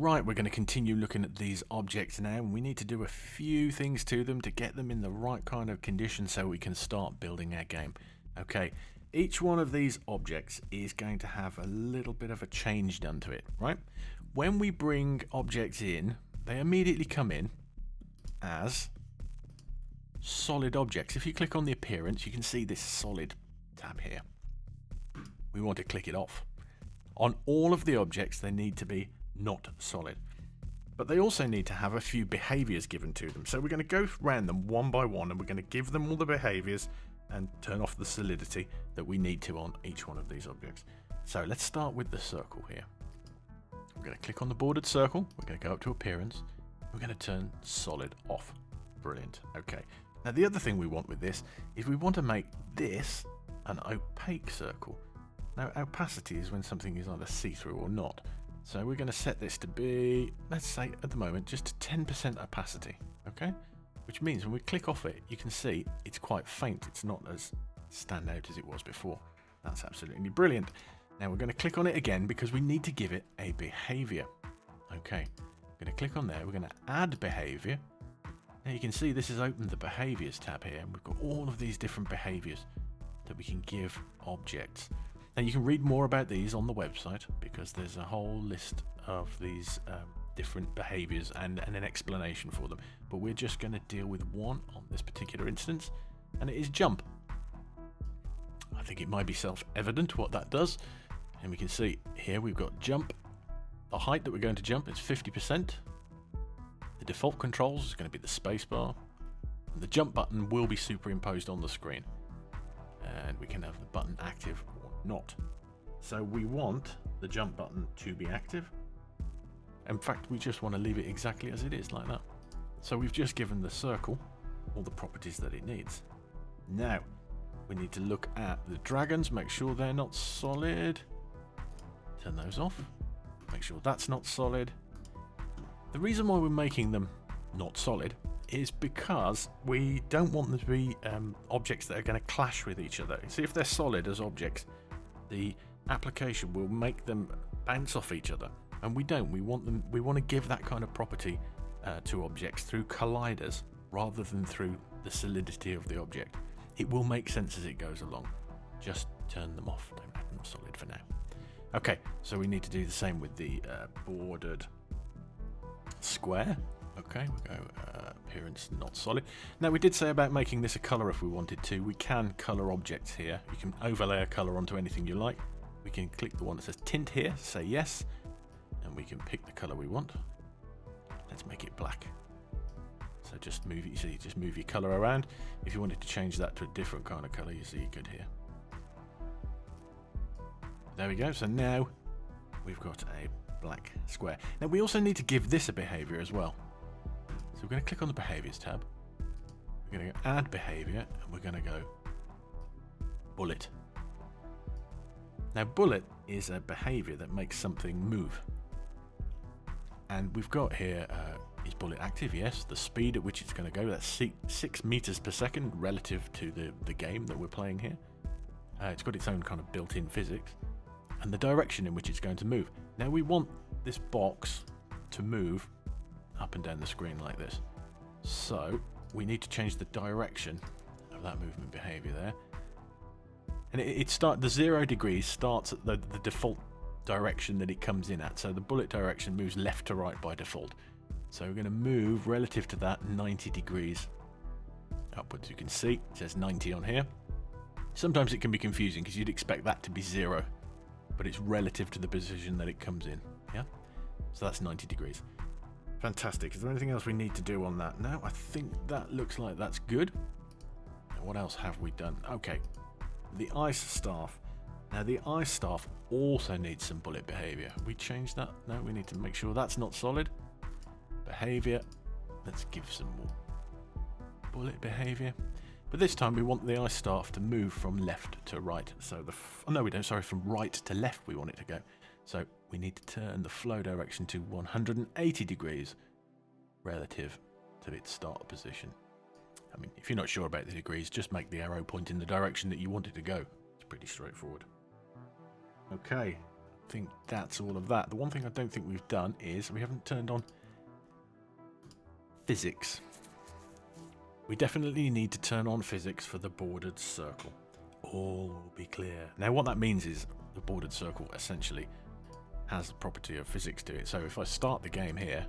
Right, we're going to continue looking at these objects now, and we need to do a few things to them to get them in the right kind of condition so we can start building our game. Okay, each one of these objects is going to have a little bit of a change done to it, right? When we bring objects in, they immediately come in as solid objects. If you click on the appearance, you can see this solid tab here. We want to click it off. On all of the objects, they need to be not solid, but they also need to have a few behaviors given to them. So we're going to go around them one by one, and we're going to give them all the behaviors and turn off the solidity that we need to on each one of these objects. So let's start with the circle here. We're going to click on the bordered circle. We're going to go up to appearance. We're going to turn solid off. Brilliant. Okay. Now the other thing we want with this is we want to make this an opaque circle. Now opacity is when something is either see-through or not. So we're going to set this to be, let's say at the moment, just 10% opacity, okay? Which means when we click off it, you can see it's quite faint. It's not as standout as it was before. That's absolutely brilliant. Now we're going to click on it again because we need to give it a behavior. Okay, I'm going to click on there. We're going to add behavior. Now you can see this has opened the behaviors tab here, and we've got all of these different behaviors that we can give objects. Now you can read more about these on the website because there's a whole list of these different behaviors and an explanation for them. But we're just going to deal with one on this particular instance, and it is jump. I think it might be self-evident what that does. And we can see here we've got jump. The height that we're going to jump is 50%. The default controls is going to be the spacebar. And the jump button will be superimposed on the screen. And we can have the button active or not. So we want the jump button to be active. In fact, we just want to leave it exactly as it is, like that. So we've just given the circle all the properties that it needs. Now we need to look at the dragons, make sure they're not solid. Turn those off. Make sure that's not solid. The reason why we're making them not solid is because we don't want them to be objects that are going to clash with each other. See, if they're solid as objects, the application will make them bounce off each other, and we don't. We want to give that kind of property to objects through colliders rather than through the solidity of the object. It will make sense as it goes along. Just turn them off. Don't make them solid for now. Okay, so we need to do the same with the bordered square. Okay, we go appearance not solid. Now we did say about making this a color if we wanted to. We can color objects here. You can overlay a color onto anything you like. We can click the one that says tint here, say yes, and we can pick the color we want. Let's make it black. So just move it, you see, just move your color around. If you wanted to change that to a different kind of color, you see you could here. There we go. So now we've got a black square. Now we also need to give this a behavior as well. So we're going to click on the behaviors tab. We're going to go add behavior, and we're going to go bullet. Now bullet is a behavior that makes something move. And we've got here, is bullet active? Yes. The speed at which it's going to go, that's 6 meters per second relative to the game that we're playing here. It's got its own kind of built-in physics. And the direction in which it's going to move. Now we want this box to move up and down the screen like this. So we need to change the direction of that movement behavior there. And the 0 degrees starts at the default direction that it comes in at. So the bullet direction moves left to right by default. So we're going to move relative to that 90 degrees upwards. You can see it says 90 on here. Sometimes it can be confusing because you'd expect that to be 0. But it's relative to the position that it comes in. Yeah, so that's 90 degrees. Fantastic. Is there anything else we need to do on that? No, I think that looks like that's good. What else have we done? Okay, the ice staff. Now the ice staff also needs some bullet behavior. We changed that. No, we need to make sure that's not solid. Behavior. Let's give some more bullet behavior. But this time we want the ice staff to move from left to right. So no, we don't. Sorry, from right to left we want it to go. So we need to turn the flow direction to 180 degrees relative to its start position. I mean, if you're not sure about the degrees, just make the arrow point in the direction that you want it to go. It's pretty straightforward. Okay, think that's all of that. The one thing I don't think we've done is we haven't turned on physics. We definitely need to turn on physics for the bordered circle. All will be clear. Now what that means is the bordered circle essentially has the property of physics to it. So if I start the game here,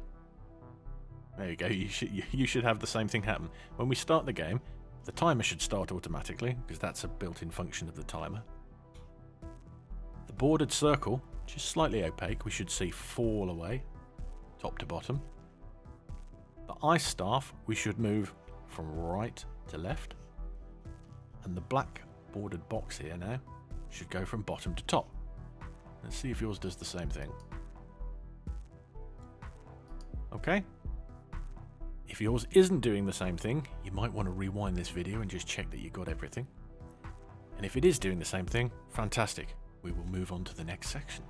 there you go, you should have the same thing happen. When we start the game, the timer should start automatically, because that's a built-in function of the timer. The bordered circle, which is slightly opaque, we should see fall away, top to bottom. The ice staff, we should move from right to left. And the black bordered box here now should go from bottom to top. Let's see if yours does the same thing. Okay. If yours isn't doing the same thing, you might want to rewind this video and just check that you got everything. And if it is doing the same thing, fantastic. We will move on to the next section.